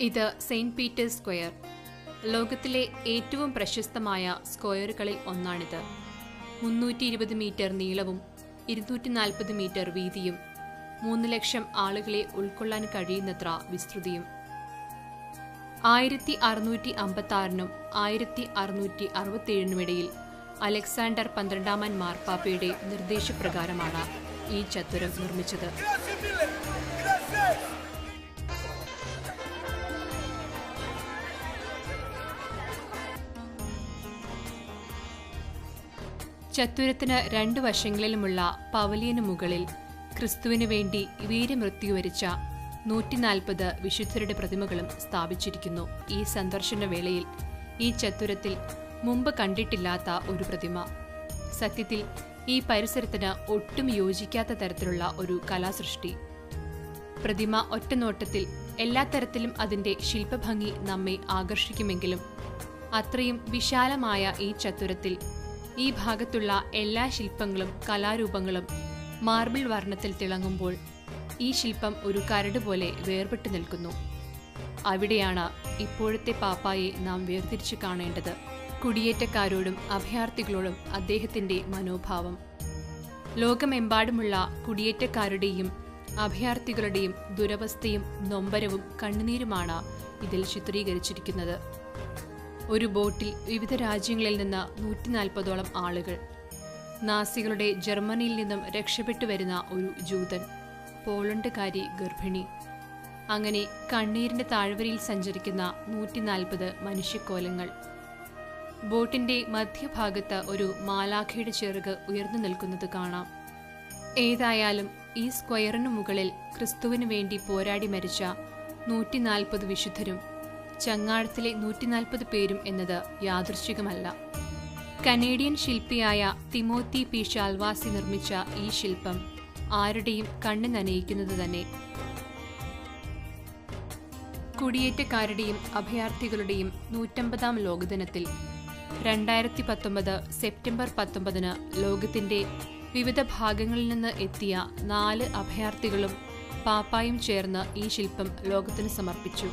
ഇത് Saint Peter's square. ലോകത്തിലെ ഏറ്റവും പ്രശസ്തമായ സ്ക്വയറുകളിൽ ഒന്നാണിത്. 320 മീറ്റർ നീളവും 240 മീറ്റർ വീതിയും 3 ലക്ഷം ആളുകളെ ഉൾക്കൊള്ളാൻ കഴിയുന്നത്ര വിസ്തൃതിയും. 1656 1667 അലക്സാണ്ടർ 12 മാർപ്പാപ്പയുടെ നിർദ്ദേശപ്രകാരമാണ് ഈ ചത്വരം നിർമ്മിച്ചത്. ചത്വരത്തിന് 2 വശങ്ങളിലുമുള്ള പവലിയനു മുകളിൽ ക്രിസ്തുവിനു വേണ്ടി വീരമൃത്യു വരിച്ച 140 വിശുദ്ധരുടെ പ്രതിമകളും സ്ഥാപിച്ചിരിക്കുന്നു. ഈ സന്ദർശന വേളയിൽ ഈ ചത്വരത്തിൽ മുമ്പ് കണ്ടിട്ടില്ലാത്ത ഒരു പ്രതിമ. സത്യത്തിൽ ഈ പരിസരത്തിന് ഒട്ടും യോജിക്കാത്ത തരത്തിലുള്ള ഒരു കലാസൃഷ്ടി. പ്രതിമ ഒറ്റനോട്ടത്തിൽ എല്ലാ തരത്തിലും അതിന്റെ ശില്പഭംഗി നമ്മെ ആകർഷിക്കുമെങ്കിലും അത്രയും വിശാലമായ ഈ ചത്വരത്തിൽ ഈ ഭാഗത്തുള്ള എല്ലാ ശില്പങ്ങളും കലാരൂപങ്ങളും മാർബിൾ വർണ്ണത്തിൽ തിളങ്ങുമ്പോൾ ഈ ശില്പം ഒരു കരട് പോലെ വേർപെട്ടു നിൽക്കുന്നു. അവിടെയാണ് ഇപ്പോഴത്തെ പാപ്പായെ നാം വേർതിരിച്ചു കാണേണ്ടത്. കുടിയേറ്റക്കാരോടും അഭയാർത്ഥികളോടും അദ്ദേഹത്തിന്റെ മനോഭാവം. ലോകമെമ്പാടുമുള്ള കുടിയേറ്റക്കാരുടെയും അഭയാർത്ഥികളുടെയും ദുരവസ്ഥയും നൊമ്പരവും കണ്ണുനീരുമാണ് ഇതിൽ ചിത്രീകരിച്ചിരിക്കുന്നത്. ഒരു ബോട്ടിൽ വിവിധ രാജ്യങ്ങളിൽ നിന്ന് 140ഓളം ആളുകൾ. നാസികളുടെ ജർമ്മനിയിൽ നിന്നും രക്ഷപ്പെട്ടു വരുന്ന ഒരു ജൂതൻ, പോളണ്ടുകാരി ഗർഭിണി. അങ്ങനെ കണ്ണീരിന്റെ താഴ്വരയിൽ സഞ്ചരിക്കുന്ന 140 മനുഷ്യക്കോലങ്ങൾ. ബോട്ടിന്റെ മധ്യഭാഗത്ത് ഒരു മാലാഖയുടെ ചിറക് ഉയർന്നു നിൽക്കുന്നത് കാണാം. ഏതായാലും ഈ സ്ക്വയറിനു മുകളിൽ ക്രിസ്തുവിനു വേണ്ടി പോരാടി മരിച്ച 140 വിശുദ്ധരും ചങ്ങാഴത്തിലെ 140 പേരും എന്നത് യാദൃശ്ചികമല്ല. കനേഡിയൻ ശില്പിയായ തിമോത്തി പി ഷാൽവാസി നിർമ്മിച്ച ഈ ശില്പം ആരുടെയും കണ്ണ് നനയിക്കുന്നത് തന്നെ. കുടിയേറ്റക്കാരുടെയും അഭയാർത്ഥികളുടെയും 150ാം ലോകദിനത്തിൽ 2019 സെപ്റ്റംബർ 19 ലോകത്തിന്റെ വിവിധ ഭാഗങ്ങളിൽ നിന്ന് എത്തിയ 4 അഭയാർത്ഥികളും പാപ്പായും ചേർന്ന് ഈ ശില്പം ലോകത്തിന് സമർപ്പിച്ചു.